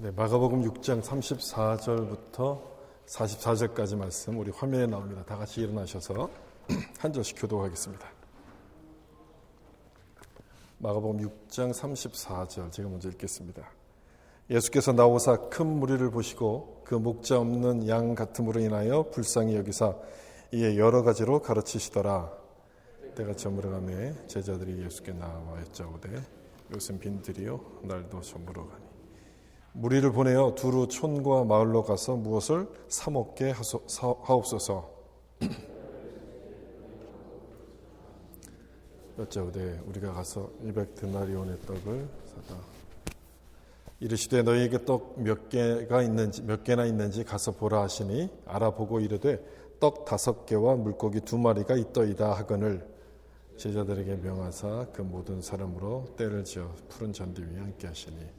네, 마가복음 6장 34절부터 44절까지 말씀 우리 화면에 나옵니다. 다 같이 일어나셔서 한 절씩 교독하겠습니다. 마가복음 6장 34절 제가 먼저 읽겠습니다. 예수께서 나오사 큰 무리를 보시고 그 목자 없는 양 같음으로 인하여 불쌍히 여기사 이에 여러 가지로 가르치시더라. 때가 저물어가매 제자들이 예수께 나와 여짜오되 이것은 빈들이요 날도 저물어 가니 무리를 보내어 두루 촌과 마을로 가서 무엇을 사 먹게 하옵소서. 여짜오되 우리가 가서 200데나리온의 떡을 사다 이르시되 너희에게 떡 몇 개나 있는지 가서 보라 하시니 알아보고 이르되 떡 5개와 물고기 2마리가 있더이다 하거늘 제자들에게 명하사 그 모든 사람으로 때를 지어 푸른 잔디 위에 앉게 하시니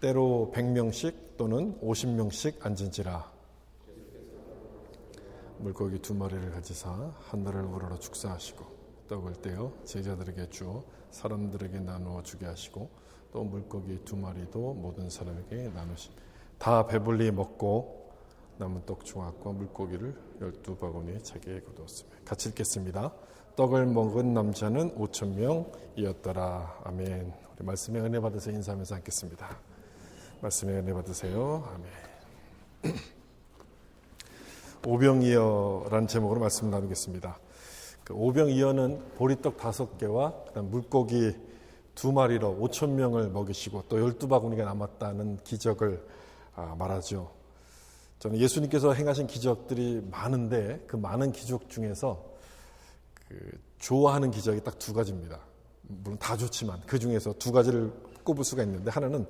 때로 100명씩 또는 50명씩 앉은지라. 물고기 2마리를 가지사 하늘을 우러러 축사하시고 떡을 떼어 제자들에게 주어 사람들에게 나누어 주게 하시고 또 물고기 2마리도 모든 사람에게 나누시. 다 배불리 먹고 남은 떡 조각과 물고기를 12바구니에 자기에 거두었으며. 같이 읽겠습니다. 떡을 먹은 남자는 5,000명이었더라. 아멘. 우리 말씀에 은혜 받으세요. 인사하면서 앉겠습니다. 말씀에 은혜 받으세요. 아멘. 오병이어라는 제목으로 말씀 나누겠습니다. 그 오병이어는 보리떡 5개와 그다음 물고기 2마리로 5,000명을 먹이시고 또 12바구니가 남았다는 기적을 말하죠. 저는 예수님께서 행하신 기적들이 많은데 그 많은 기적 중에서 좋아하는 기적이 딱 2가지입니다. 물론 다 좋지만 그 중에서 2가지를 꼽을 수가 있는데 하나는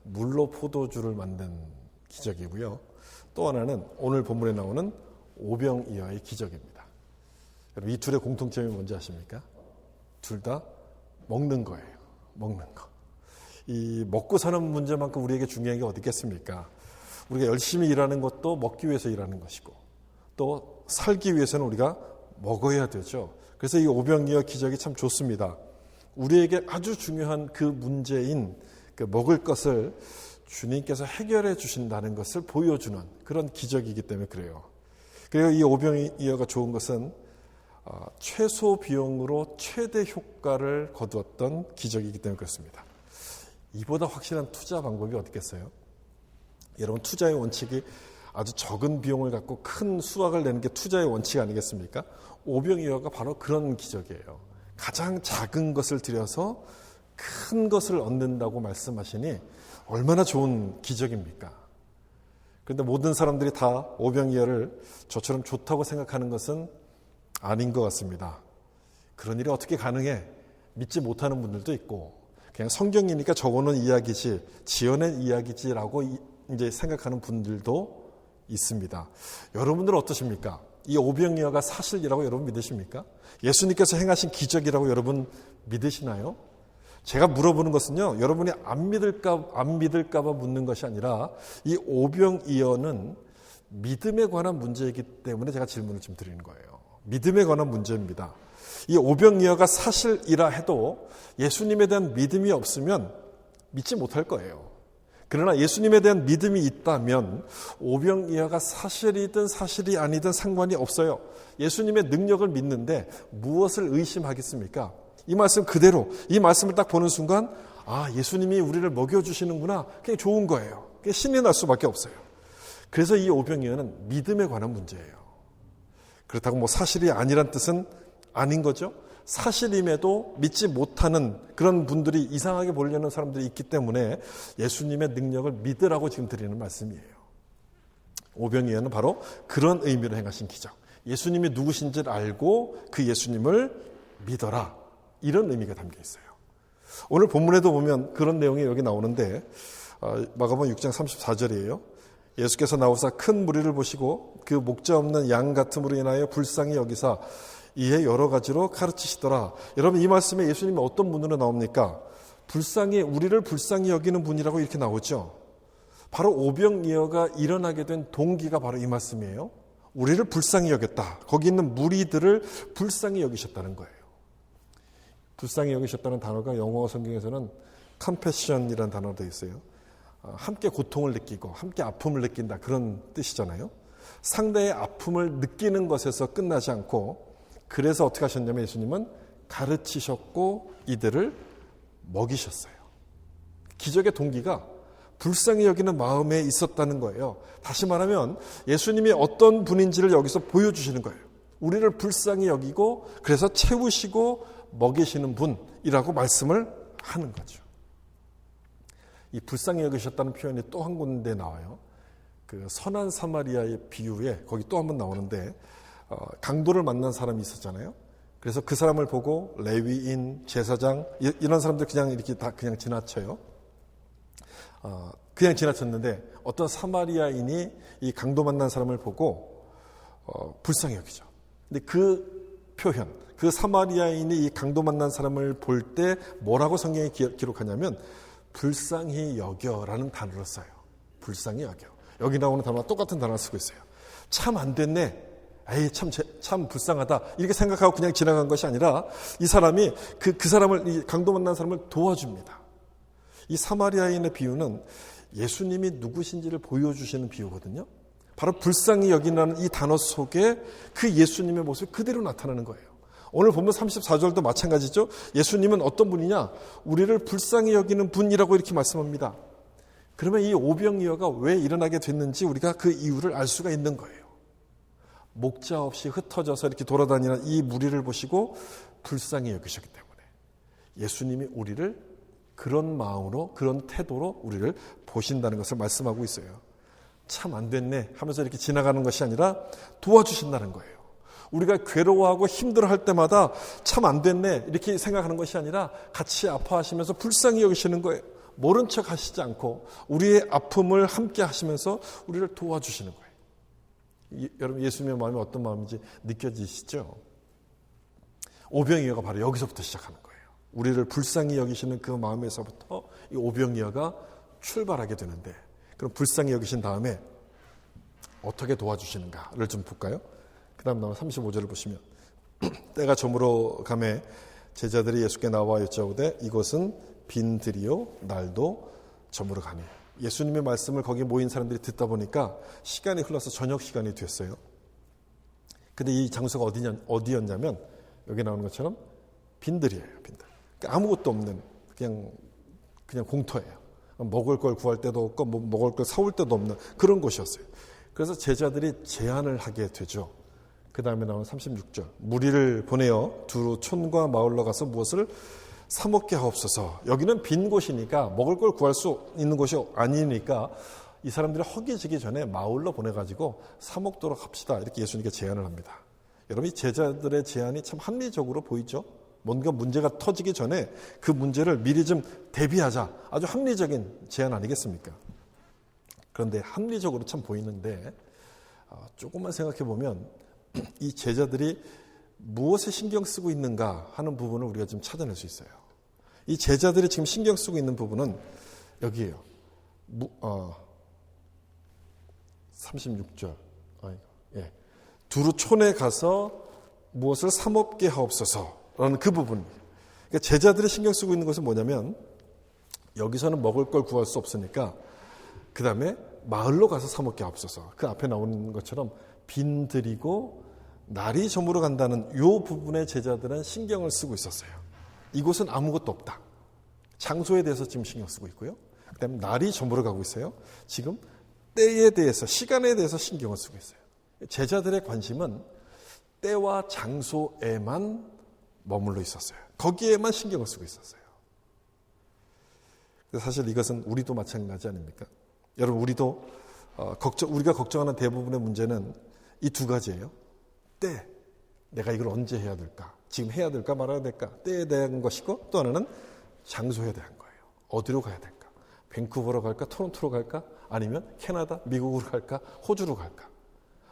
물로 포도주를 만든 기적이고요. 또 하나는 오늘 본문에 나오는 오병이어의 기적입니다. 여러분 이 둘의 공통점이 뭔지 아십니까? 둘 다 먹는 거예요. 먹는 거. 이 먹고 사는 문제만큼 우리에게 중요한 게 어디 있겠습니까? 우리가 열심히 일하는 것도 먹기 위해서 일하는 것이고 또 살기 위해서는 우리가 먹어야 되죠. 그래서 이 오병이어 기적이 참 좋습니다. 우리에게 아주 중요한 그 문제인 그 먹을 것을 주님께서 해결해 주신다는 것을 보여주는 그런 기적이기 때문에 그래요. 그리고 이 오병이어가 좋은 것은 최소 비용으로 최대 효과를 거두었던 기적이기 때문에 그렇습니다. 이보다 확실한 투자 방법이 어디 있겠어요? 여러분 투자의 원칙이 아주 적은 비용을 갖고 큰 수확을 내는 게 투자의 원칙 아니겠습니까? 오병이어가 바로 그런 기적이에요. 가장 작은 것을 들여서 큰 것을 얻는다고 말씀하시니 얼마나 좋은 기적입니까? 그런데 모든 사람들이 다 오병이어를 저처럼 좋다고 생각하는 것은 아닌 것 같습니다. 그런 일이 어떻게 가능해? 믿지 못하는 분들도 있고 그냥 성경이니까 적어놓은 이야기지 지어낸 이야기지라고 이제 생각하는 분들도 있습니다. 여러분들은 어떠십니까? 이 오병이어가 사실이라고 여러분 믿으십니까? 예수님께서 행하신 기적이라고 여러분 믿으시나요? 제가 물어보는 것은요, 여러분이 안 믿을까 봐 묻는 것이 아니라 이 오병이어는 믿음에 관한 문제이기 때문에 제가 질문을 좀 드리는 거예요. 믿음에 관한 문제입니다. 이 오병이어가 사실이라 해도 예수님에 대한 믿음이 없으면 믿지 못할 거예요. 그러나 예수님에 대한 믿음이 있다면 오병이어가 사실이든 사실이 아니든 상관이 없어요. 예수님의 능력을 믿는데 무엇을 의심하겠습니까? 이 말씀 그대로 이 말씀을 딱 보는 순간 예수님이 우리를 먹여주시는구나. 그게 좋은 거예요. 그게 신이 날 수밖에 없어요. 그래서 이 오병이어는 믿음에 관한 문제예요. 그렇다고 사실이 아니란 뜻은 아닌 거죠. 사실임에도 믿지 못하는 그런 분들이 이상하게 보려는 사람들이 있기 때문에 예수님의 능력을 믿으라고 지금 드리는 말씀이에요. 오병이어는 바로 그런 의미로 행하신 기적. 예수님이 누구신지를 알고 그 예수님을 믿어라. 이런 의미가 담겨 있어요. 오늘 본문에도 보면 그런 내용이 여기 나오는데 마가복음 6장 34절이에요. 예수께서 나오사 큰 무리를 보시고 그 목자 없는 양 같음으로 인하여 불쌍히 여기사 이에 여러 가지로 가르치시더라. 여러분 이 말씀에 예수님이 어떤 분으로 나옵니까? 우리를 불쌍히 여기는 분이라고 이렇게 나오죠. 바로 오병이어가 일어나게 된 동기가 바로 이 말씀이에요. 우리를 불쌍히 여겼다. 거기 있는 무리들을 불쌍히 여기셨다는 거예요. 불쌍히 여기셨다는 단어가 영어 성경에서는 compassion이라는 단어도 있어요. 함께 고통을 느끼고 함께 아픔을 느낀다 그런 뜻이잖아요. 상대의 아픔을 느끼는 것에서 끝나지 않고 그래서 어떻게 하셨냐면 예수님은 가르치셨고 이들을 먹이셨어요. 기적의 동기가 불쌍히 여기는 마음에 있었다는 거예요. 다시 말하면 예수님이 어떤 분인지를 여기서 보여주시는 거예요. 우리를 불쌍히 여기고 그래서 채우시고 먹이시는 분이라고 말씀을 하는 거죠. 이 불쌍히 여기셨다는 표현이 또 한 군데 나와요. 그 선한 사마리아의 비유에 거기 또 한 번 나오는데 강도를 만난 사람이 있었잖아요. 그래서 그 사람을 보고 레위인, 제사장 이런 사람들 그냥 이렇게 다 그냥 지나쳐요. 그냥 지나쳤는데 어떤 사마리아인이 이 강도 만난 사람을 보고 불쌍히 여기죠. 근데 그 표현, 그 사마리아인이 이 강도 만난 사람을 볼 때 뭐라고 성경이 기록하냐면 불쌍히 여겨라는 단어를 써요. 불쌍히 여겨. 여기 나오는 단어와 똑같은 단어를 쓰고 있어요. 참 안 됐네. 에이, 참 불쌍하다. 이렇게 생각하고 그냥 지나간 것이 아니라 이 사람이 그 사람을, 이 강도 만난 사람을 도와줍니다. 이 사마리아인의 비유는 예수님이 누구신지를 보여주시는 비유거든요. 바로 불쌍히 여기라는 이 단어 속에 그 예수님의 모습이 그대로 나타나는 거예요. 오늘 본문 34절도 마찬가지죠. 예수님은 어떤 분이냐? 우리를 불쌍히 여기는 분이라고 이렇게 말씀합니다. 그러면 이 오병이어가 왜 일어나게 됐는지 우리가 그 이유를 알 수가 있는 거예요. 목자 없이 흩어져서 이렇게 돌아다니는 이 무리를 보시고 불쌍히 여기셨기 때문에 예수님이 우리를 그런 마음으로, 그런 태도로 우리를 보신다는 것을 말씀하고 있어요. 참 안 됐네 하면서 이렇게 지나가는 것이 아니라 도와주신다는 거예요. 우리가 괴로워하고 힘들어할 때마다 참 안 됐네 이렇게 생각하는 것이 아니라 같이 아파하시면서 불쌍히 여기시는 거예요. 모른 척 하시지 않고 우리의 아픔을 함께 하시면서 우리를 도와주시는 거예요. 여러분 예수님의 마음이 어떤 마음인지 느껴지시죠? 오병이어가 바로 여기서부터 시작하는 거예요. 우리를 불쌍히 여기시는 그 마음에서부터 이 오병이어가 출발하게 되는데 그럼 불쌍히 여기신 다음에 어떻게 도와주시는가를 좀 볼까요? 그 다음 35절을 보시면 때가 저물어 가매 제자들이 예수께 나와 여짜오되 이곳은 빈들이요 날도 저물어 가매. 예수님의 말씀을 거기 모인 사람들이 듣다 보니까 시간이 흘러서 저녁 시간이 됐어요. 근데 이 장소가 어디였냐면 여기 나오는 것처럼 빈들이에요. 빈들. 그러니까 아무것도 없는 그냥 공터예요. 먹을 걸 구할 때도 없고 먹을 걸 사올 때도 없는 그런 곳이었어요. 그래서 제자들이 제안을 하게 되죠. 그 다음에 나오는 36절. 무리를 보내어 두루 촌과 마을로 가서 무엇을 사 먹게 하옵소서. 여기는 빈 곳이니까 먹을 걸 구할 수 있는 곳이 아니니까 이 사람들이 허기지기 전에 마을로 보내가지고 사 먹도록 합시다. 이렇게 예수님께 제안을 합니다. 여러분 이 제자들의 제안이 참 합리적으로 보이죠? 뭔가 문제가 터지기 전에 그 문제를 미리 좀 대비하자. 아주 합리적인 제안 아니겠습니까? 그런데 합리적으로 참 보이는데 조금만 생각해 보면 이 제자들이 무엇에 신경 쓰고 있는가 하는 부분을 우리가 좀 찾아낼 수 있어요. 이 제자들이 지금 신경 쓰고 있는 부분은 여기에요. 36절. 두루 촌에 가서 무엇을 사 먹게 하옵소서라는 그 부분. 그러니까 제자들이 신경 쓰고 있는 것은 뭐냐면 여기서는 먹을 걸 구할 수 없으니까 그 다음에 마을로 가서 사 먹게 하옵소서. 그 앞에 나오는 것처럼 빈들이고 날이 저물어 간다는 이 부분에 제자들은 신경을 쓰고 있었어요. 이곳은 아무것도 없다. 장소에 대해서 지금 신경 쓰고 있고요. 그 다음에 날이 저물어 가고 있어요. 지금 때에 대해서, 시간에 대해서 신경을 쓰고 있어요. 제자들의 관심은 때와 장소에만 머물러 있었어요. 거기에만 신경을 쓰고 있었어요. 사실 이것은 우리도 마찬가지 아닙니까? 여러분 우리도 우리가 걱정하는 대부분의 문제는 이 두 가지예요. 때, 내가 이걸 언제 해야 될까? 지금 해야 될까 말아야 될까? 때에 대한 것이고 또 하나는 장소에 대한 거예요. 어디로 가야 될까? 밴쿠버로 갈까? 토론토로 갈까? 아니면 캐나다, 미국으로 갈까? 호주로 갈까?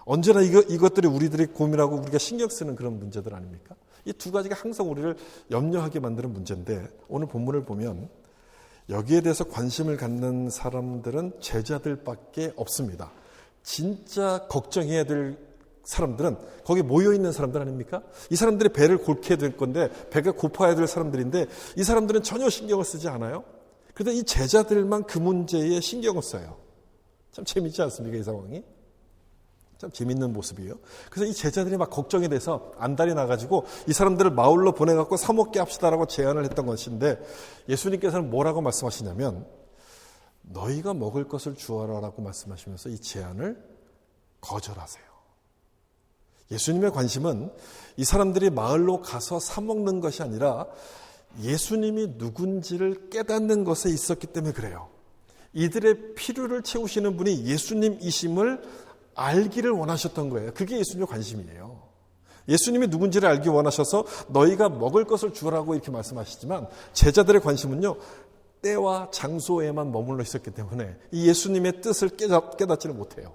언제나 이것들이 우리들이 고민하고 우리가 신경 쓰는 그런 문제들 아닙니까? 이 두 가지가 항상 우리를 염려하게 만드는 문제인데 오늘 본문을 보면 여기에 대해서 관심을 갖는 사람들은 제자들밖에 없습니다. 진짜 걱정해야 될 사람들은 거기 모여있는 사람들 아닙니까? 이 사람들이 배를 골게 될 건데 배가 고파야 될 사람들인데 이 사람들은 전혀 신경을 쓰지 않아요. 그런데 이 제자들만 그 문제에 신경을 써요. 참 재밌지 않습니까, 이 상황이? 참 재밌는 모습이에요. 그래서 이 제자들이 막 걱정이 돼서 안달이 나가지고 이 사람들을 마을로 보내갖고 사 먹게 합시다라고 제안을 했던 것인데, 예수님께서는 뭐라고 말씀하시냐면 너희가 먹을 것을 주어라라고 말씀하시면서 이 제안을 거절하세요. 예수님의 관심은 이 사람들이 마을로 가서 사 먹는 것이 아니라 예수님이 누군지를 깨닫는 것에 있었기 때문에 그래요. 이들의 필요를 채우시는 분이 예수님이심을 알기를 원하셨던 거예요. 그게 예수님의 관심이에요. 예수님이 누군지를 알기 원하셔서 너희가 먹을 것을 주라고 이렇게 말씀하시지만, 제자들의 관심은요, 때와 장소에만 머물러 있었기 때문에 이 예수님의 뜻을 깨닫지를 못해요.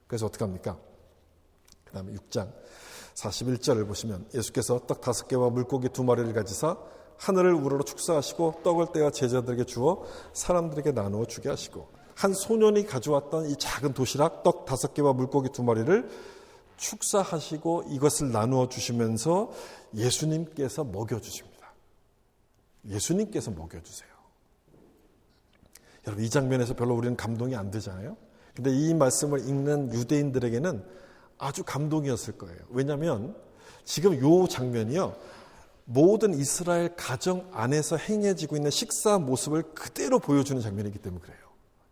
그래서 어떻게 합니까? 그 다음에 6장 41절을 보시면 예수께서 떡 5개와 물고기 2마리를 가지사 하늘을 우러러 축사하시고 떡을 떼어 제자들에게 주어 사람들에게 나누어 주게 하시고, 한 소년이 가져왔던 이 작은 도시락 떡 5개와 물고기 2마리를 축사하시고 이것을 나누어 주시면서 예수님께서 먹여주십니다. 예수님께서 먹여주세요. 여러분, 이 장면에서 별로 우리는 감동이 안 되잖아요. 근데 이 말씀을 읽는 유대인들에게는 아주 감동이었을 거예요. 왜냐하면 지금 이 장면이요, 모든 이스라엘 가정 안에서 행해지고 있는 식사 모습을 그대로 보여주는 장면이기 때문에 그래요.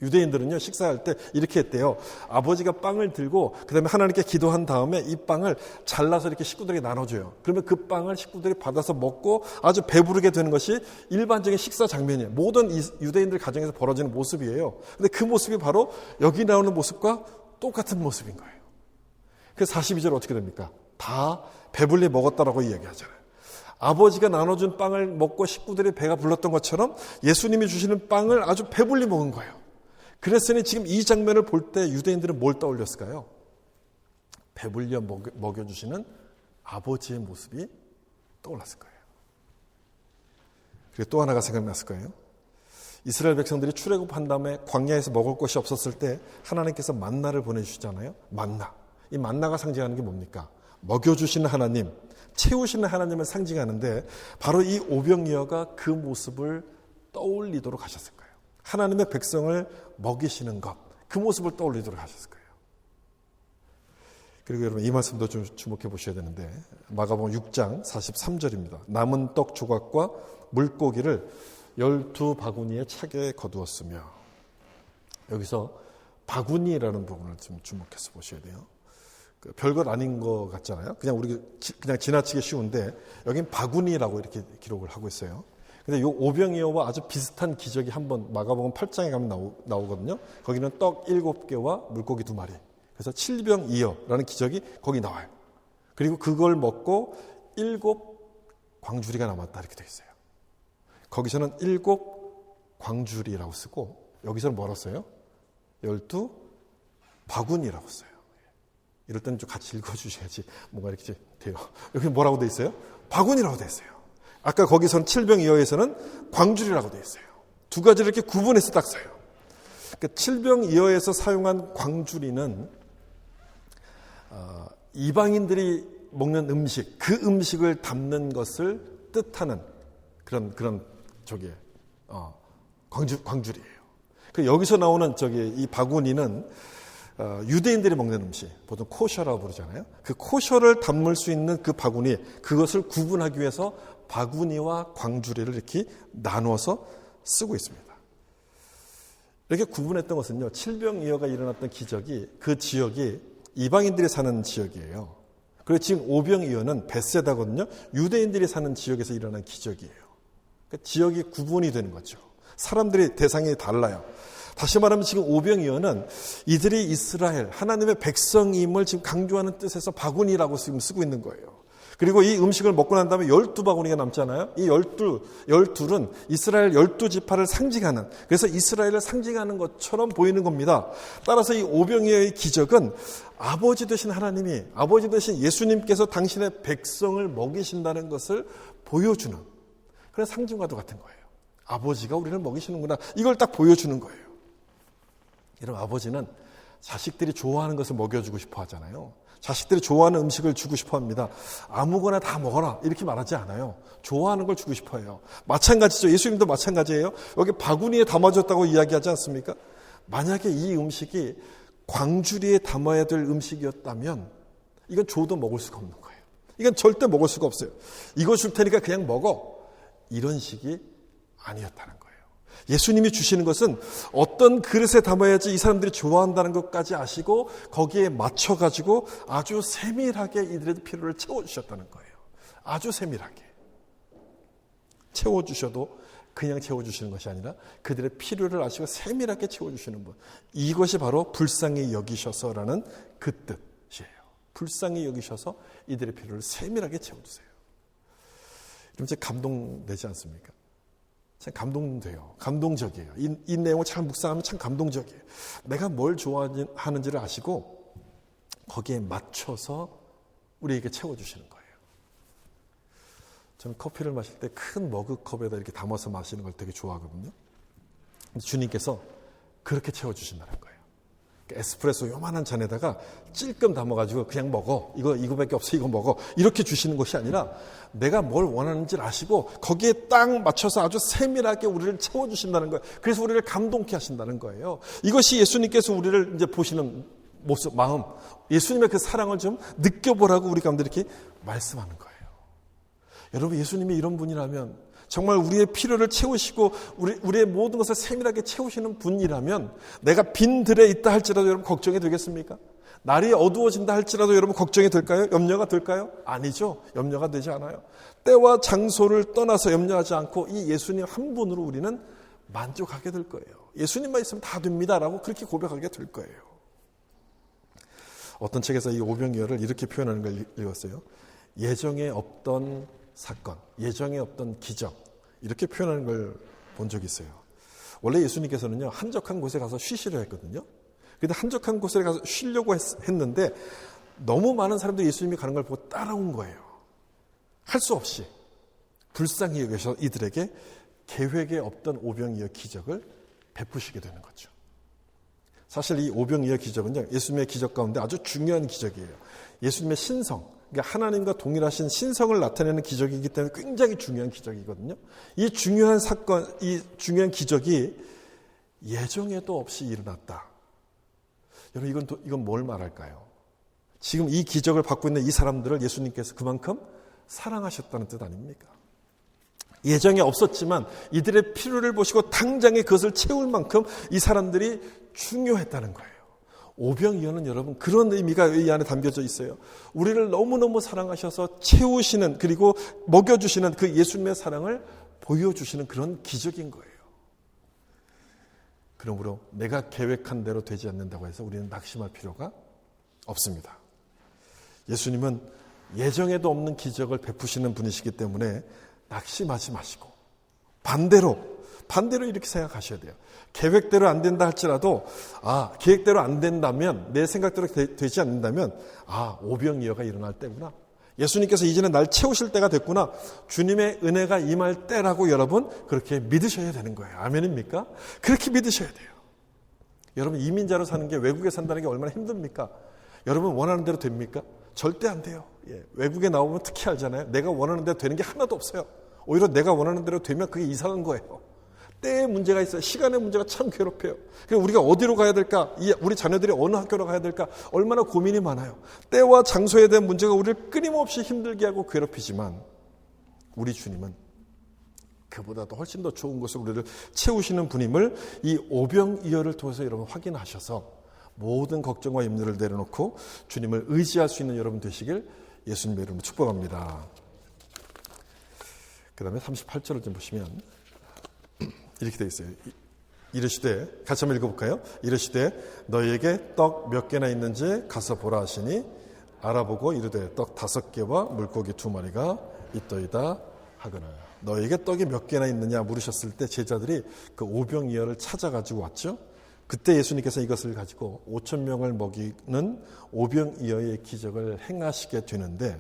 유대인들은요, 식사할 때 이렇게 했대요. 아버지가 빵을 들고 그 다음에 하나님께 기도한 다음에 이 빵을 잘라서 이렇게 식구들에게 나눠줘요. 그러면 그 빵을 식구들이 받아서 먹고 아주 배부르게 되는 것이 일반적인 식사 장면이에요. 모든 유대인들 가정에서 벌어지는 모습이에요. 근데 그 모습이 바로 여기 나오는 모습과 똑같은 모습인 거예요. 그래서 42절 어떻게 됩니까? 다 배불리 먹었다라고 이야기하잖아요. 아버지가 나눠준 빵을 먹고 식구들이 배가 불렀던 것처럼 예수님이 주시는 빵을 아주 배불리 먹은 거예요. 그랬으니 지금 이 장면을 볼 때 유대인들은 뭘 떠올렸을까요? 배불려 먹여주시는 아버지의 모습이 떠올랐을 거예요. 그리고 또 하나가 생각났을 거예요. 이스라엘 백성들이 출애굽한 다음에 광야에서 먹을 것이 없었을 때 하나님께서 만나를 보내주시잖아요. 만나. 이 만나가 상징하는 게 뭡니까? 먹여주시는 하나님, 채우시는 하나님을 상징하는데, 바로 이 오병이어가 그 모습을 떠올리도록 하셨을 거예요. 하나님의 백성을 먹이시는 것, 그 모습을 떠올리도록 하셨을 거예요. 그리고 여러분, 이 말씀도 좀 주목해 보셔야 되는데, 마가복음 6장 43절입니다. 남은 떡 조각과 물고기를 12바구니에 차게 거두었으며, 여기서 바구니라는 부분을 좀 주목해서 보셔야 돼요. 별것 아닌 것 같잖아요. 그냥 지나치기 쉬운데 여긴 바구니라고 이렇게 기록을 하고 있어요. 근데 이 오병이어와 아주 비슷한 기적이 한번 마가복음 8장에 가면 나오거든요. 거기는 떡 7개와 물고기 2마리. 그래서 7병이어라는 기적이 거기 나와요. 그리고 그걸 먹고 7 광주리가 남았다 이렇게 되어 있어요. 거기서는 7 광주리라고 쓰고, 여기서는 뭐라고 써요? 12 바구니라고 써요. 이럴 때는 좀 같이 읽어주셔야지 뭔가 이렇게 돼요. 여기 뭐라고 돼 있어요? 바구니라고 돼 있어요. 아까 거기서는 7병이어에서는 광주리라고 돼 있어요. 두 가지를 이렇게 구분해서 딱 써요. 그러니까 7병이어에서 사용한 광주리는 이방인들이 먹는 음식, 그 음식을 담는 것을 뜻하는 그런 광주리예요. 그 여기서 나오는 이 바구니는 유대인들이 먹는 음식, 보통 코셔라고 부르잖아요. 그 코셔를 담을 수 있는 그 바구니, 그것을 구분하기 위해서 바구니와 광주리를 이렇게 나누어서 쓰고 있습니다. 이렇게 구분했던 것은요, 7병이어가 일어났던 기적이 그 지역이 이방인들이 사는 지역이에요. 그리고 지금 오병이어는 벳세다거든요. 유대인들이 사는 지역에서 일어난 기적이에요. 그러니까 지역이 구분이 되는 거죠. 사람들이 대상이 달라요. 다시 말하면 지금 오병이어는 이들이 이스라엘, 하나님의 백성임을 지금 강조하는 뜻에서 바구니라고 지금 쓰고 있는 거예요. 그리고 이 음식을 먹고 난 다음에 12바구니가 남잖아요. 이 12은 이스라엘 12지파를 상징하는, 그래서 이스라엘을 상징하는 것처럼 보이는 겁니다. 따라서 이 오병이어의 기적은 아버지 되신 하나님이, 아버지 되신 예수님께서 당신의 백성을 먹이신다는 것을 보여주는 그런 상징과도 같은 거예요. 아버지가 우리를 먹이시는구나. 이걸 딱 보여주는 거예요. 여러분, 아버지는 자식들이 좋아하는 것을 먹여주고 싶어 하잖아요. 자식들이 좋아하는 음식을 주고 싶어 합니다. 아무거나 다 먹어라 이렇게 말하지 않아요. 좋아하는 걸 주고 싶어 해요. 마찬가지죠. 예수님도 마찬가지예요. 여기 바구니에 담아줬다고 이야기하지 않습니까? 만약에 이 음식이 광주리에 담아야 될 음식이었다면 이건 줘도 먹을 수가 없는 거예요. 이건 절대 먹을 수가 없어요. 이거 줄 테니까 그냥 먹어. 이런 식이 아니었다는 거예요. 예수님이 주시는 것은 어떤 그릇에 담아야지 이 사람들이 좋아한다는 것까지 아시고 거기에 맞춰가지고 아주 세밀하게 이들의 필요를 채워주셨다는 거예요. 아주 세밀하게. 채워주셔도 그냥 채워주시는 것이 아니라 그들의 필요를 아시고 세밀하게 채워주시는 분. 이것이 바로 불쌍히 여기셔서라는 그 뜻이에요. 불쌍히 여기셔서 이들의 필요를 세밀하게 채워주세요. 이러면 제 감동되지 않습니까? 참 감동돼요. 감동적이에요. 이 내용을 잘 묵상하면 참 감동적이에요. 내가 뭘 좋아하는지를 아시고 거기에 맞춰서 우리에게 채워주시는 거예요. 저는 커피를 마실 때 큰 머그컵에다 이렇게 담아서 마시는 걸 되게 좋아하거든요. 주님께서 그렇게 채워주신다는 거예요. 에스프레소 요만한 잔에다가 찔끔 담아가지고 그냥 먹어. 이거밖에 없어. 이거 먹어. 이렇게 주시는 것이 아니라 내가 뭘 원하는지를 아시고 거기에 딱 맞춰서 아주 세밀하게 우리를 채워주신다는 거예요. 그래서 우리를 감동케 하신다는 거예요. 이것이 예수님께서 우리를 이제 보시는 모습, 마음, 예수님의 그 사랑을 좀 느껴보라고 우리 가운데 이렇게 말씀하는 거예요. 여러분, 예수님이 이런 분이라면 정말 우리의 필요를 채우시고 우리의 모든 것을 세밀하게 채우시는 분이라면 내가 빈 들에 있다 할지라도 여러분 걱정이 되겠습니까? 날이 어두워진다 할지라도 여러분 걱정이 될까요? 염려가 될까요? 아니죠. 염려가 되지 않아요. 때와 장소를 떠나서 염려하지 않고 이 예수님 한 분으로 우리는 만족하게 될 거예요. 예수님만 있으면 다 됩니다라고 그렇게 고백하게 될 거예요. 어떤 책에서 이 오병이어를 이렇게 표현하는 걸 읽었어요. 예정에 없던 사건, 예정에 없던 기적, 이렇게 표현하는 걸 본 적이 있어요. 원래 예수님께서는요, 한적한 곳에 가서 쉬시려 했거든요. 그런데 한적한 곳에 가서 쉬려고 했는데 너무 많은 사람들이 예수님이 가는 걸 보고 따라온 거예요. 할 수 없이 불쌍히 여기셔서 이들에게 계획에 없던 오병이어 기적을 베푸시게 되는 거죠. 사실 이 오병이어 기적은요, 예수님의 기적 가운데 아주 중요한 기적이에요. 예수님의 신성, 그러니까 하나님과 동일하신 신성을 나타내는 기적이기 때문에 굉장히 중요한 기적이거든요. 이 중요한 사건, 이 중요한 기적이 예정에도 없이 일어났다. 여러분, 이건 뭘 말할까요? 지금 이 기적을 받고 있는 이 사람들을 예수님께서 그만큼 사랑하셨다는 뜻 아닙니까? 예정에 없었지만 이들의 필요를 보시고 당장에 그것을 채울 만큼 이 사람들이 중요했다는 거예요. 오병이어는 여러분 그런 의미가 이 안에 담겨져 있어요. 우리를 너무너무 사랑하셔서 채우시는, 그리고 먹여주시는 그 예수님의 사랑을 보여주시는 그런 기적인 거예요. 그러므로 내가 계획한 대로 되지 않는다고 해서 우리는 낙심할 필요가 없습니다. 예수님은 예정에도 없는 기적을 베푸시는 분이시기 때문에 낙심하지 마시고 반대로 이렇게 생각하셔야 돼요. 계획대로 안 된다 할지라도 계획대로 안 된다면, 내 생각대로 되지 않는다면 오병이어가 일어날 때구나. 예수님께서 이제는 날 채우실 때가 됐구나. 주님의 은혜가 임할 때라고 여러분 그렇게 믿으셔야 되는 거예요. 아멘입니까? 그렇게 믿으셔야 돼요. 여러분, 이민자로 사는 게, 외국에 산다는 게 얼마나 힘듭니까? 여러분 원하는 대로 됩니까? 절대 안 돼요. 외국에 나오면 특히 알잖아요. 내가 원하는 대로 되는 게 하나도 없어요. 오히려 내가 원하는 대로 되면 그게 이상한 거예요. 때의 문제가 있어요. 시간의 문제가 참 괴롭혀요. 그래서 우리가 어디로 가야 될까? 우리 자녀들이 어느 학교로 가야 될까? 얼마나 고민이 많아요. 때와 장소에 대한 문제가 우리를 끊임없이 힘들게 하고 괴롭히지만 우리 주님은 그보다도 훨씬 더 좋은 것을 우리를 채우시는 분임을 이 오병이어를 통해서 여러분 확인하셔서 모든 걱정과 염려를 내려놓고 주님을 의지할 수 있는 여러분 되시길 예수님의 이름으로 축복합니다. 그 다음에 38절을 좀 보시면 이렇게 되어 있어요. 이르시되, 같이 한번 읽어볼까요? 이르시되 너희에게 떡 몇 개나 있는지 가서 보라 하시니 알아보고 이르되 떡 5개와 물고기 2마리가 있더이다 하거나. 너희에게 떡이 몇 개나 있느냐 물으셨을 때 제자들이 그 오병이어를 찾아가지고 왔죠. 그때 예수님께서 이것을 가지고 5,000명을 먹이는 오병이어의 기적을 행하시게 되는데,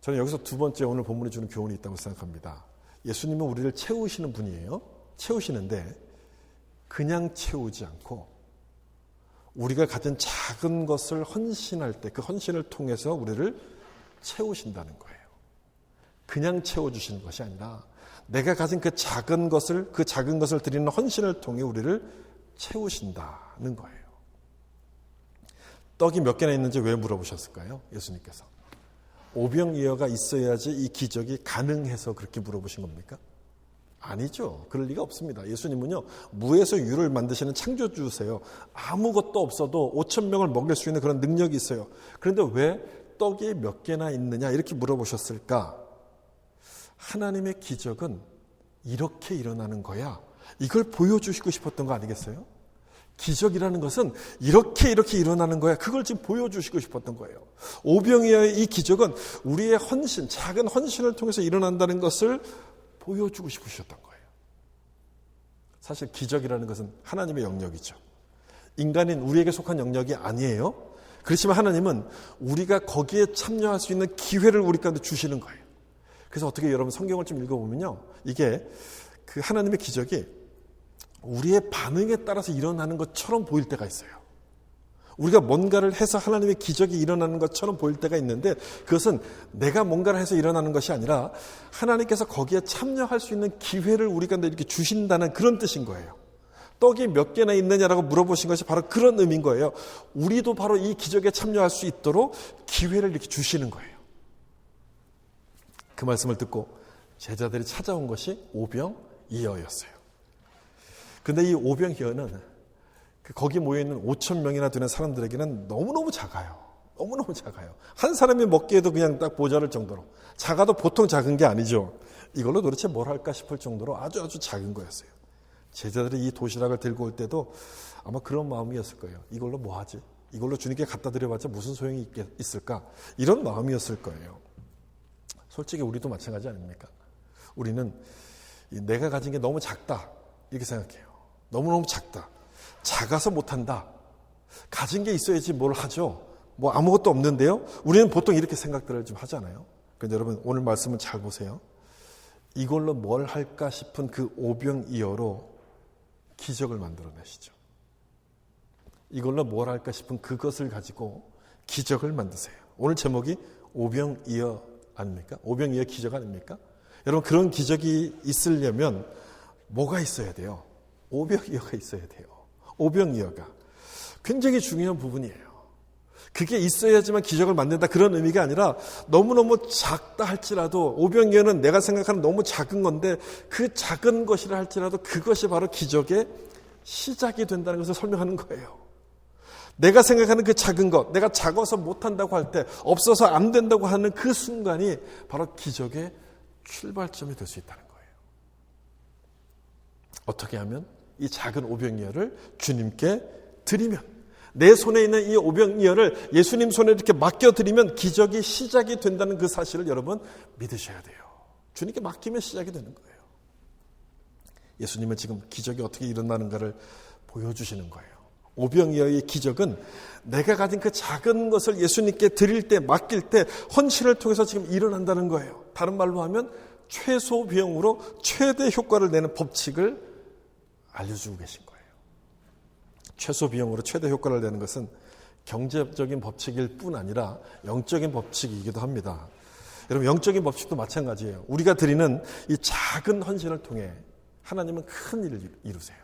저는 여기서 두 번째 오늘 본문이 주는 교훈이 있다고 생각합니다. 예수님은 우리를 채우시는 분이에요. 채우시는데 그냥 채우지 않고 우리가 가진 작은 것을 헌신할 때 그 헌신을 통해서 우리를 채우신다는 거예요. 그냥 채워주시는 것이 아니라 내가 가진 그 작은 것을 드리는 헌신을 통해 우리를 채우신다는 거예요. 떡이 몇 개나 있는지 왜 물어보셨을까요? 예수님께서. 오병이어가 있어야지 이 기적이 가능해서 그렇게 물어보신 겁니까? 아니죠. 그럴 리가 없습니다. 예수님은요, 무에서 유를 만드시는 창조주세요. 아무것도 없어도 5,000명을 먹일 수 있는 그런 능력이 있어요. 그런데 왜 떡이 몇 개나 있느냐 이렇게 물어보셨을까? 하나님의 기적은 이렇게 일어나는 거야. 이걸 보여주시고 싶었던 거 아니겠어요? 기적이라는 것은 이렇게 일어나는 거야. 그걸 지금 보여주시고 싶었던 거예요. 오병이어의 이 기적은 우리의 헌신, 작은 헌신을 통해서 일어난다는 것을 보여주고 싶으셨던 거예요. 사실 기적이라는 것은 하나님의 영역이죠. 인간인 우리에게 속한 영역이 아니에요. 그렇지만 하나님은 우리가 거기에 참여할 수 있는 기회를 우리 가운데 주시는 거예요. 그래서 어떻게 여러분 성경을 좀 읽어보면요, 이게 그 하나님의 기적이 우리의 반응에 따라서 일어나는 것처럼 보일 때가 있어요. 우리가 뭔가를 해서 하나님의 기적이 일어나는 것처럼 보일 때가 있는데, 그것은 내가 뭔가를 해서 일어나는 것이 아니라 하나님께서 거기에 참여할 수 있는 기회를 우리 가운데 이렇게 주신다는 그런 뜻인 거예요. 떡이 몇 개나 있느냐라고 물어보신 것이 바로 그런 의미인 거예요. 우리도 바로 이 기적에 참여할 수 있도록 기회를 이렇게 주시는 거예요. 그 말씀을 듣고 제자들이 찾아온 것이 오병이어였어요. 근데 이 오병이어는 거기 모여있는 5,000명이나 되는 사람들에게는 너무너무 작아요. 너무너무 작아요. 한 사람이 먹기에도 그냥 딱 모자랄 정도로. 작아도 보통 작은 게 아니죠. 이걸로 도대체 뭘 할까 싶을 정도로 아주 작은 거였어요. 제자들이 이 도시락을 들고 올 때도 아마 그런 마음이었을 거예요. 이걸로 뭐 하지? 이걸로 주님께 갖다 드려봤자 무슨 소용이 있을까? 이런 마음이었을 거예요. 솔직히 우리도 마찬가지 아닙니까? 우리는 내가 가진 게 너무 작다 이렇게 생각해요. 너무너무 작다. 작아서 못한다. 가진 게 있어야지 뭘 하죠. 뭐 아무것도 없는데요. 우리는 보통 이렇게 생각들을 좀 하잖아요. 그런데 여러분 오늘 말씀은 잘 보세요. 이걸로 뭘 할까 싶은 그 오병이어로 기적을 만들어내시죠. 이걸로 뭘 할까 싶은 그것을 가지고 기적을 만드세요. 오늘 제목이 오병이어 아닙니까? 오병이어 기적 아닙니까? 여러분 그런 기적이 있으려면 뭐가 있어야 돼요? 오병이어가 있어야 돼요. 오병이어가 굉장히 중요한 부분이에요. 그게 있어야지만 기적을 만든다 그런 의미가 아니라 너무너무 작다 할지라도 오병이어는 내가 생각하는 너무 작은 건데 그 작은 것이라 할지라도 그것이 바로 기적의 시작이 된다는 것을 설명하는 거예요. 내가 생각하는 그 작은 것, 내가 작아서 못한다고 할 때, 없어서 안 된다고 하는 그 순간이 바로 기적의 출발점이 될 수 있다는 거예요. 어떻게 하면 이 작은 오병이어를 주님께 드리면, 내 손에 있는 이 오병이어를 예수님 손에 이렇게 맡겨드리면 기적이 시작이 된다는 그 사실을 여러분 믿으셔야 돼요. 주님께 맡기면 시작이 되는 거예요. 예수님은 지금 기적이 어떻게 일어나는가를 보여주시는 거예요. 오병이어의 기적은 내가 가진 그 작은 것을 예수님께 드릴 때, 맡길 때 헌신을 통해서 지금 일어난다는 거예요. 다른 말로 하면 최소 비용으로 최대 효과를 내는 법칙을 알려주고 계신 거예요. 최소 비용으로 최대 효과를 내는 것은 경제적인 법칙일 뿐 아니라 영적인 법칙이기도 합니다. 여러분 영적인 법칙도 마찬가지예요. 우리가 드리는 이 작은 헌신을 통해 하나님은 큰 일을 이루세요.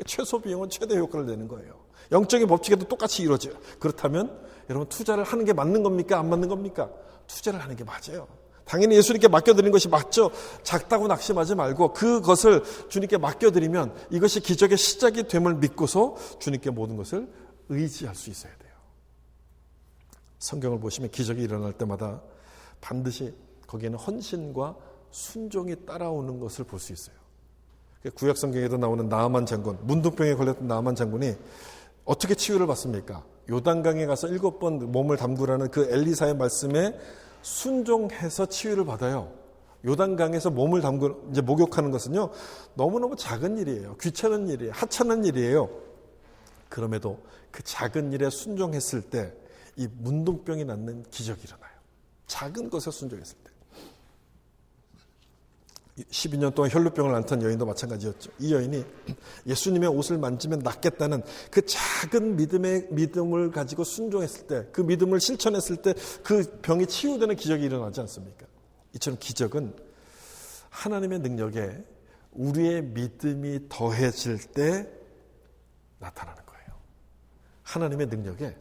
최소 비용은 최대 효과를 내는 거예요. 영적인 법칙에도 똑같이 이루어져요. 그렇다면 여러분 투자를 하는 게 맞는 겁니까? 안 맞는 겁니까? 투자를 하는 게 맞아요. 당연히 예수님께 맡겨드리는 것이 맞죠. 작다고 낙심하지 말고 그것을 주님께 맡겨드리면 이것이 기적의 시작이 됨을 믿고서 주님께 모든 것을 의지할 수 있어야 돼요. 성경을 보시면 기적이 일어날 때마다 반드시 거기에는 헌신과 순종이 따라오는 것을 볼 수 있어요. 구약 성경에도 나오는 나아만 장군, 문둥병에 걸렸던 나아만 장군이 어떻게 치유를 받습니까? 요단강에 가서 7번 몸을 담그라는 그 엘리사의 말씀에 순종해서 치유를 받아요. 요단강에서 몸을 담그 이제 목욕하는 것은요 너무너무 작은 일이에요. 귀찮은 일이에요. 하찮은 일이에요. 그럼에도 그 작은 일에 순종했을 때 이 문둥병이 낫는 기적이 일어나요. 작은 것에 순종했을 때. 12년 동안 혈루병을 앓던 여인도 마찬가지였죠. 이 여인이 예수님의 옷을 만지면 낫겠다는 그 작은 믿음을 가지고 순종했을 때, 그 믿음을 실천했을 때 그 병이 치유되는 기적이 일어나지 않습니까? 이처럼 기적은 하나님의 능력에 우리의 믿음이 더해질 때 나타나는 거예요. 하나님의 능력에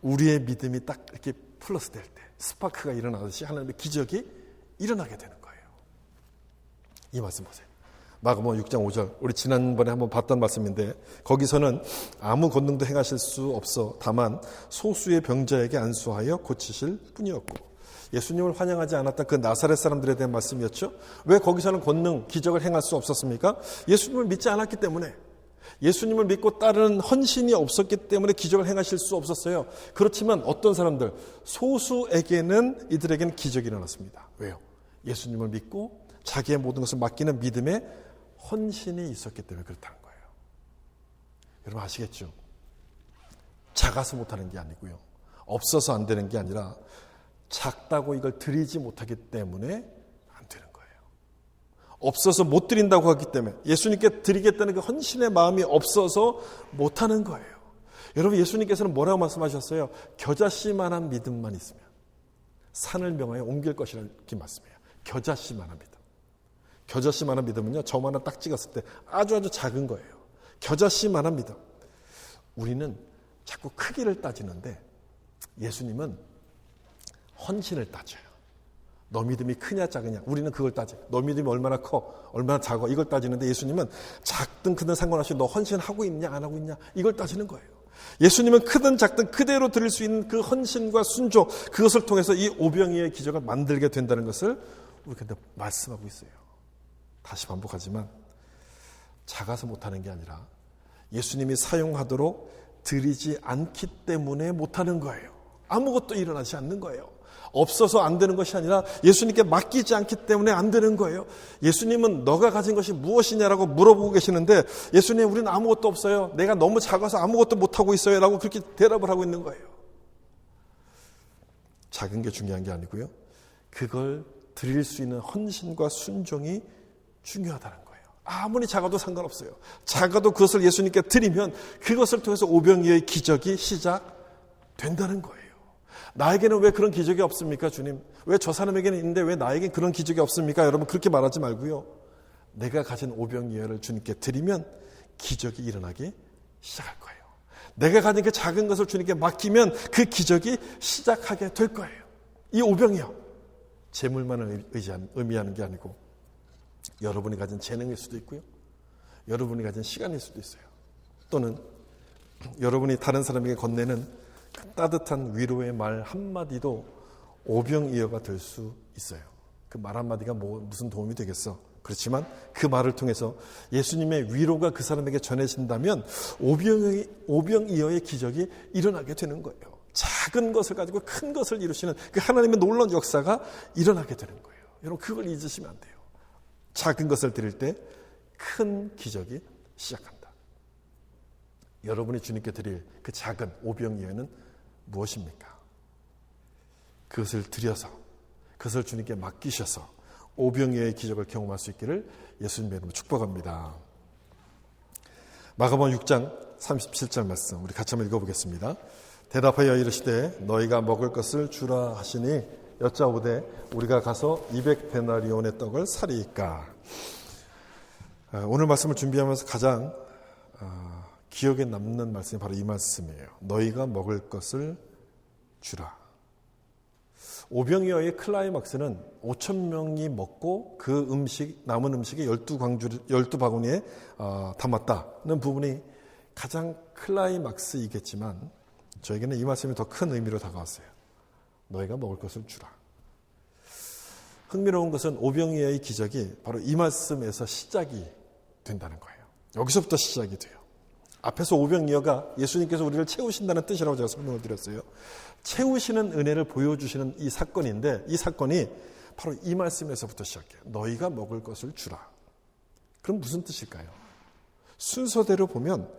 우리의 믿음이 딱 이렇게 플러스 될 때, 스파크가 일어나듯이 하나님의 기적이 일어나게 되는 거예요. 이 말씀 보세요. 마가복음 6장 5절, 우리 지난번에 한번 봤던 말씀인데 거기서는 아무 권능도 행하실 수 없어 다만 소수의 병자에게 안수하여 고치실 뿐이었고, 예수님을 환영하지 않았던 그 나사렛 사람들에 대한 말씀이었죠. 왜 거기서는 권능, 기적을 행할 수 없었습니까? 예수님을 믿지 않았기 때문에, 예수님을 믿고 따르는 헌신이 없었기 때문에 기적을 행하실 수 없었어요. 그렇지만 어떤 사람들, 소수에게는, 이들에게는 기적이 일어났습니다. 왜요? 예수님을 믿고 자기의 모든 것을 맡기는 믿음에 헌신이 있었기 때문에 그렇다는 거예요. 여러분 아시겠죠? 작아서 못하는 게 아니고요, 없어서 안 되는 게 아니라 작다고 이걸 드리지 못하기 때문에 안 되는 거예요. 없어서 못 드린다고 하기 때문에, 예수님께 드리겠다는 그 헌신의 마음이 없어서 못하는 거예요. 여러분 예수님께서는 뭐라고 말씀하셨어요? 겨자씨만한 믿음만 있으면 산을 명하여 옮길 것이라는 말씀이에요. 겨자씨만한 믿음. 겨자씨만한 믿음은요, 점 하나 딱 찍었을 때 아주 작은 거예요. 겨자씨만한 믿음. 우리는 자꾸 크기를 따지는데 예수님은 헌신을 따져요. 너 믿음이 크냐 작으냐, 우리는 그걸 따져요. 너 믿음이 얼마나 커, 얼마나 작아, 이걸 따지는데 예수님은 작든 크든 상관없이 너 헌신하고 있냐 안 하고 있냐, 이걸 따지는 거예요. 예수님은 크든 작든 그대로 드릴 수 있는 그 헌신과 순종, 그것을 통해서 이 오병이어의 기적을 만들게 된다는 것을 우리한테 말씀하고 있어요. 다시 반복하지만 작아서 못하는 게 아니라 예수님이 사용하도록 드리지 않기 때문에 못하는 거예요. 아무것도 일어나지 않는 거예요. 없어서 안 되는 것이 아니라 예수님께 맡기지 않기 때문에 안 되는 거예요. 예수님은 너가 가진 것이 무엇이냐라고 물어보고 계시는데, 예수님 우리는 아무것도 없어요, 내가 너무 작아서 아무것도 못하고 있어요 라고 그렇게 대답을 하고 있는 거예요. 작은 게 중요한 게 아니고요, 그걸 드릴 수 있는 헌신과 순종이 중요하다는 거예요. 아무리 작아도 상관없어요. 작아도 그것을 예수님께 드리면 그것을 통해서 오병이어의 기적이 시작된다는 거예요. 나에게는 왜 그런 기적이 없습니까, 주님? 왜 저 사람에게는 있는데 왜 나에겐 그런 기적이 없습니까? 여러분 그렇게 말하지 말고요, 내가 가진 오병이어를 주님께 드리면 기적이 일어나기 시작할 거예요. 내가 가진 그 작은 것을 주님께 맡기면 그 기적이 시작하게 될 거예요. 이 오병이어, 재물만을 의미하는 게 아니고 여러분이 가진 재능일 수도 있고요, 여러분이 가진 시간일 수도 있어요. 또는 여러분이 다른 사람에게 건네는 따뜻한 위로의 말 한마디도 오병이어가 될 수 있어요. 그 말 한마디가 무슨 도움이 되겠어? 그렇지만 그 말을 통해서 예수님의 위로가 그 사람에게 전해진다면 오병이어의 기적이 일어나게 되는 거예요. 작은 것을 가지고 큰 것을 이루시는 그 하나님의 놀라운 역사가 일어나게 되는 거예요. 여러분 그걸 잊으시면 안 돼요. 작은 것을 드릴 때 큰 기적이 시작한다. 여러분이 주님께 드릴 그 작은 오병이어는 무엇입니까? 그것을 드려서, 그것을 주님께 맡기셔서 오병이어의 기적을 경험할 수 있기를 예수님의 이름으로 축복합니다. 마가복음 6장 37절 말씀 우리 같이 한번 읽어보겠습니다. 대답하여 이르시되 너희가 먹을 것을 주라 하시니 여짜오되 우리가 가서 200데나리온의 떡을 사리이까. 오늘 말씀을 준비하면서 가장 기억에 남는 말씀이 바로 이 말씀이에요. 너희가 먹을 것을 주라. 오병이어의 클라이막스는 5,000명이 먹고 그 남은 음식이 12바구니에 담았다는 부분이 가장 클라이막스이겠지만 저에게는 이 말씀이 더 큰 의미로 다가왔어요. 너희가 먹을 것을 주라. 흥미로운 것은 오병이어의 기적이 바로 이 말씀에서 시작이 된다는 거예요. 여기서부터 시작이 돼요. 앞에서 오병이어가 예수님께서 우리를 채우신다는 뜻이라고 제가 설명을 드렸어요. 채우시는 은혜를 보여주시는 이 사건인데, 이 사건이 바로 이 말씀에서부터 시작해요. 너희가 먹을 것을 주라. 그럼 무슨 뜻일까요? 순서대로 보면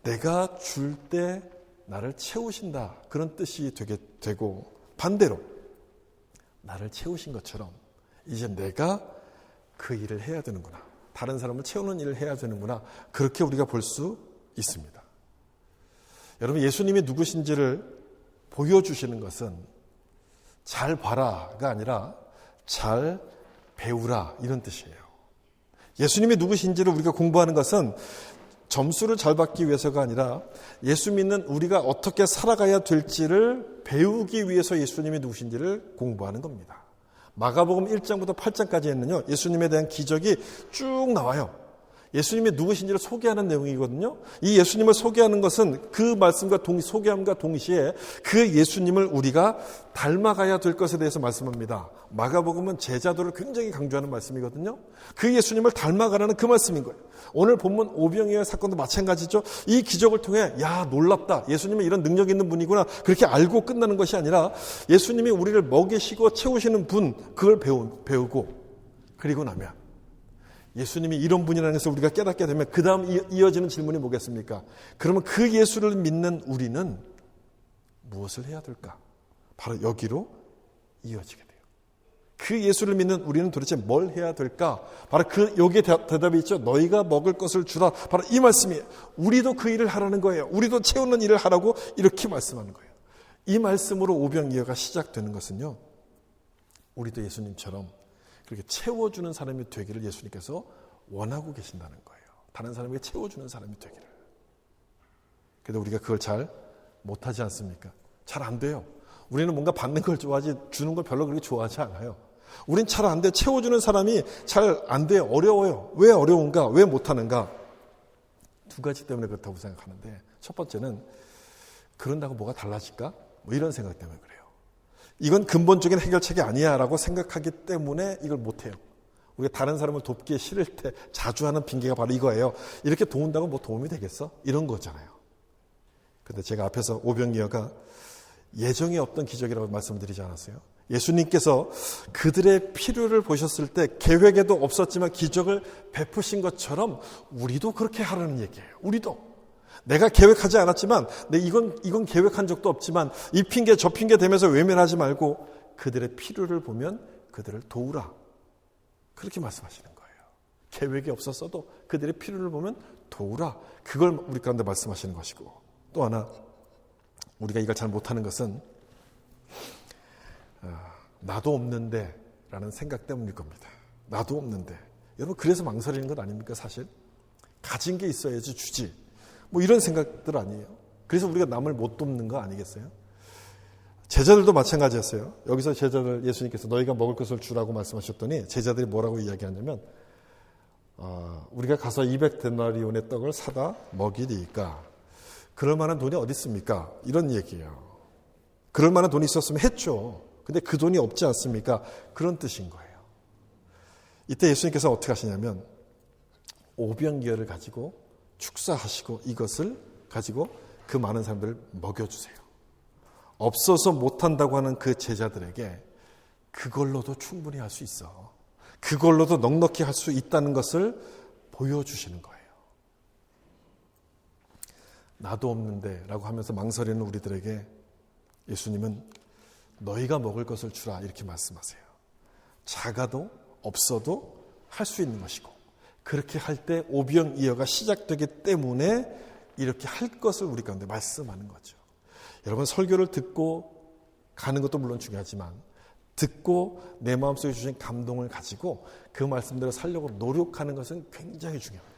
내가 줄 때 나를 채우신다, 그런 뜻이 되고, 반대로 나를 채우신 것처럼 이제 내가 그 일을 해야 되는구나. 다른 사람을 채우는 일을 해야 되는구나. 그렇게 우리가 볼 수 있습니다. 여러분, 예수님이 누구신지를 보여주시는 것은 잘 봐라가 아니라 잘 배우라, 이런 뜻이에요. 예수님이 누구신지를 우리가 공부하는 것은 점수를 잘 받기 위해서가 아니라 예수 믿는 우리가 어떻게 살아가야 될지를 배우기 위해서 예수님이 누구신지를 공부하는 겁니다. 마가복음 1장부터 8장까지에는요, 예수님에 대한 기적이 쭉 나와요. 예수님이 누구신지를 소개하는 내용이거든요. 이 예수님을 소개하는 것은 그 말씀과 소개함과 동시에 그 예수님을 우리가 닮아가야 될 것에 대해서 말씀합니다. 마가복음은 제자도를 굉장히 강조하는 말씀이거든요. 그 예수님을 닮아가라는 그 말씀인 거예요. 오늘 본문 오병이어 사건도 마찬가지죠. 이 기적을 통해 야, 놀랍다, 예수님은 이런 능력 있는 분이구나, 그렇게 알고 끝나는 것이 아니라 예수님이 우리를 먹이시고 채우시는 분, 그걸 배우고, 그리고 나면 예수님이 이런 분이라는 것을 우리가 깨닫게 되면 그 다음 이어지는 질문이 뭐겠습니까? 그러면 그 예수를 믿는 우리는 무엇을 해야 될까? 바로 여기로 이어지게 돼요. 그 예수를 믿는 우리는 도대체 뭘 해야 될까? 바로 여기에 대답이 있죠. 너희가 먹을 것을 주라. 바로 이 말씀이에요. 우리도 그 일을 하라는 거예요. 우리도 채우는 일을 하라고 이렇게 말씀하는 거예요. 이 말씀으로 오병이어가 시작되는 것은요, 우리도 예수님처럼 그렇게 채워주는 사람이 되기를 예수님께서 원하고 계신다는 거예요. 다른 사람에게 채워주는 사람이 되기를. 그런데 우리가 그걸 잘 못하지 않습니까? 잘 안 돼요. 우리는 뭔가 받는 걸 좋아하지 주는 걸 별로 그렇게 좋아하지 않아요. 우린 잘 안 돼요. 채워주는 사람이 잘 안 돼요. 어려워요. 왜 어려운가? 왜 못하는가? 두 가지 때문에 그렇다고 생각하는데, 첫 번째는 그런다고 뭐가 달라질까? 뭐 이런 생각 때문에 그래요. 이건 근본적인 해결책이 아니야 라고 생각하기 때문에 이걸 못해요. 우리가 다른 사람을 돕기에 싫을 때 자주 하는 핑계가 바로 이거예요. 이렇게 도운다고 뭐 도움이 되겠어? 이런 거잖아요. 근데 제가 앞에서 오병이어가 예정에 없던 기적이라고 말씀드리지 않았어요? 예수님께서 그들의 필요를 보셨을 때 계획에도 없었지만 기적을 베푸신 것처럼 우리도 그렇게 하라는 얘기예요. 우리도. 내가 계획하지 않았지만, 이건 계획한 적도 없지만 이 핑계 저 핑계 대면서 외면하지 말고 그들의 필요를 보면 그들을 도우라. 그렇게 말씀하시는 거예요. 계획이 없었어도 그들의 필요를 보면 도우라. 그걸 우리 가운데 말씀하시는 것이고, 또 하나 우리가 이걸 잘 못하는 것은 나도 없는데 라는 생각 때문일 겁니다. 나도 없는데. 여러분, 그래서 망설이는 것 아닙니까? 사실 가진 게 있어야지 주지, 뭐 이런 생각들 아니에요. 그래서 우리가 남을 못 돕는 거 아니겠어요? 제자들도 마찬가지였어요. 여기서 제자들, 예수님께서 너희가 먹을 것을 주라고 말씀하셨더니 제자들이 뭐라고 이야기하냐면 우리가 가서 200데나리온의 떡을 사다 먹이리까 그럴 만한 돈이 어디 있습니까? 이런 얘기예요. 그럴 만한 돈이 있었으면 했죠. 근데 그 돈이 없지 않습니까? 그런 뜻인 거예요. 이때 예수님께서 어떻게 하시냐면 오병이어를 가지고 축사하시고 이것을 가지고 그 많은 사람들을 먹여주세요. 없어서 못한다고 하는 그 제자들에게 그걸로도 충분히 할 수 있어. 그걸로도 넉넉히 할 수 있다는 것을 보여주시는 거예요. 나도 없는데 라고 하면서 망설이는 우리들에게 예수님은 너희가 먹을 것을 주라 이렇게 말씀하세요. 작아도 없어도 할 수 있는 것이고, 그렇게 할 때 오병이어가 시작되기 때문에 이렇게 할 것을 우리 가운데 말씀하는 거죠. 여러분, 설교를 듣고 가는 것도 물론 중요하지만 듣고 내 마음속에 주신 감동을 가지고 그 말씀대로 살려고 노력하는 것은 굉장히 중요합니다.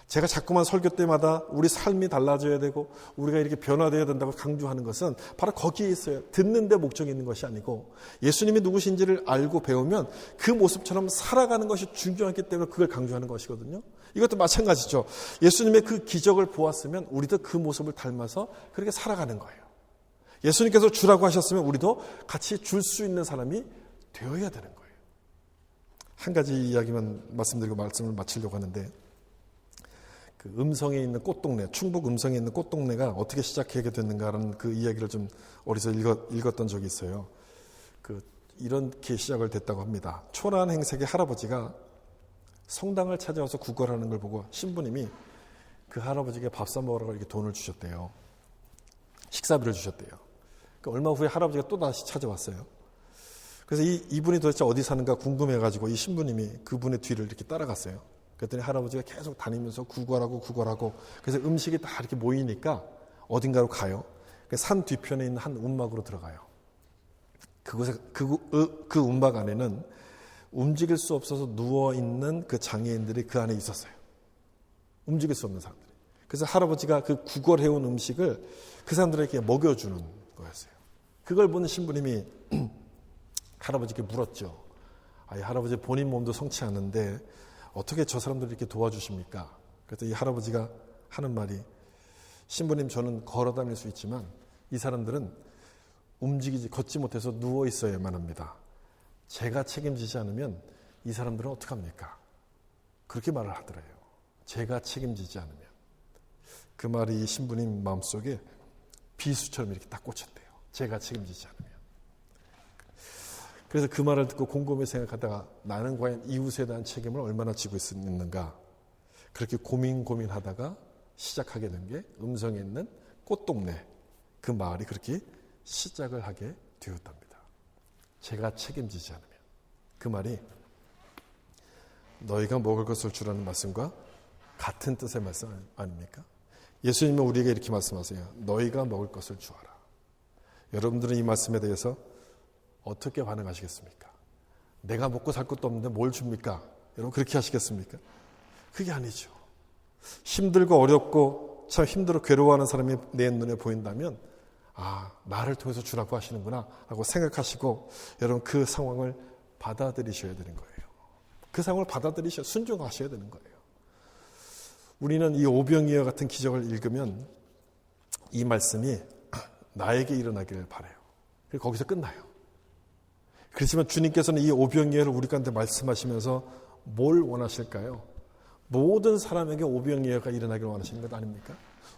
제가 자꾸만 설교 때마다 우리 삶이 달라져야 되고 우리가 이렇게 변화되어야 된다고 강조하는 것은 바로 거기에 있어요. 듣는 데 목적이 있는 것이 아니고 예수님이 누구신지를 알고 배우면 그 모습처럼 살아가는 것이 중요하기 때문에 그걸 강조하는 것이거든요. 이것도 마찬가지죠. 예수님의 그 기적을 보았으면 우리도 그 모습을 닮아서 그렇게 살아가는 거예요. 예수님께서 주라고 하셨으면 우리도 같이 줄 수 있는 사람이 되어야 되는 거예요. 한 가지 이야기만 말씀드리고 말씀을 마치려고 하는데, 그 음성에 있는 꽃동네, 충북 음성에 있는 꽃동네가 어떻게 시작하게 됐는가라는 그 이야기를 좀 어디서 읽었던 적이 있어요. 이렇게 시작을 됐다고 합니다. 초라한 행색의 할아버지가 성당을 찾아와서 구걸하는 걸 보고 신부님이 그 할아버지에게 밥 사 먹으라고 이렇게 돈을 주셨대요. 식사비를 주셨대요. 얼마 후에 할아버지가 또 다시 찾아왔어요. 그래서 이분이 도대체 어디 사는가 궁금해가지고 이 신부님이 그분의 뒤를 이렇게 따라갔어요. 그랬더니 할아버지가 계속 다니면서 구걸하고 그래서 음식이 다 이렇게 모이니까 어딘가로 가요. 산 뒤편에 있는 한 움막으로 들어가요. 그곳에 그 움막 안에는 움직일 수 없어서 누워있는 그 장애인들이 그 안에 있었어요. 움직일 수 없는 사람들이. 그래서 할아버지가 그 구걸해온 음식을 그 사람들에게 먹여주는 거였어요. 그걸 보는 신부님이 할아버지께 물었죠. 아이, 할아버지 본인 몸도 성치 않은데 어떻게 저 사람들을 이렇게 도와주십니까? 그래서 이 할아버지가 하는 말이, 신부님, 저는 걸어 다닐 수 있지만 이 사람들은 걷지 못해서 누워 있어야만 합니다. 제가 책임지지 않으면 이 사람들은 어떡합니까? 그렇게 말을 하더래요. 제가 책임지지 않으면. 그 말이 이 신부님 마음속에 비수처럼 이렇게 딱 꽂혔대요. 제가 책임지지 않으면. 그래서 그 말을 듣고 곰곰이 생각하다가 나는 과연 이웃에 대한 책임을 얼마나 지고 있는가, 그렇게 고민하다가 시작하게 된 게 음성에 있는 꽃동네, 그 마을이 그렇게 시작을 하게 되었답니다. 제가 책임지지 않으면. 그 말이 너희가 먹을 것을 주라는 말씀과 같은 뜻의 말씀 아닙니까? 예수님은 우리에게 이렇게 말씀하세요. 너희가 먹을 것을 주어라. 여러분들은 이 말씀에 대해서 어떻게 반응하시겠습니까? 내가 먹고 살 것도 없는데 뭘 줍니까? 여러분 그렇게 하시겠습니까? 그게 아니죠. 힘들고 어렵고 참 힘들어 괴로워하는 사람이 내 눈에 보인다면 나를 통해서 주라고 하시는구나 라고 생각하시고 여러분 그 상황을 받아들이셔야 되는 거예요. 그 상황을 순종하셔야 되는 거예요. 우리는 이 오병이어 같은 기적을 읽으면 이 말씀이 나에게 일어나기를 바라요. 그리고 거기서 끝나요. 그렇지만 주님께서는 이 오병이어를 우리 가운데 말씀하시면서 뭘 원하실까요? 모든 사람에게 오병이어가 일어나기를 원하시는 것 아닙니까?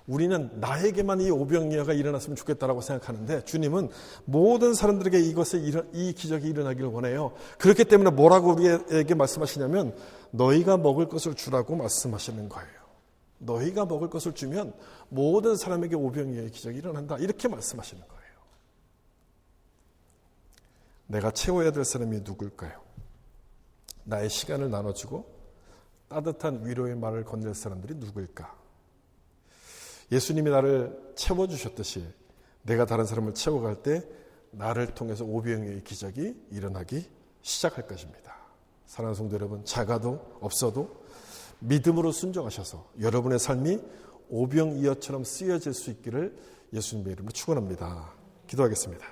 우리는 나에게만 이 오병이어가 일어났으면 좋겠다라고 생각하는데 주님은 모든 사람들에게 이 기적이 일어나기를 원해요. 그렇기 때문에 뭐라고 우리에게 말씀하시냐면 너희가 먹을 것을 주라고 말씀하시는 거예요. 너희가 먹을 것을 주면 모든 사람에게 오병이어의 기적이 일어난다. 이렇게 말씀하시는 거예요. 내가 채워야 될 사람이 누굴까요? 나의 시간을 나눠주고 따뜻한 위로의 말을 건넬 사람들이 누구일까? 예수님이 나를 채워주셨듯이 내가 다른 사람을 채워갈 때 나를 통해서 오병이어의 기적이 일어나기 시작할 것입니다. 사랑하는 성도 여러분, 작아도 없어도 믿음으로 순종하셔서 여러분의 삶이 오병이어처럼 쓰여질 수 있기를 예수님의 이름으로 축원합니다. 기도하겠습니다.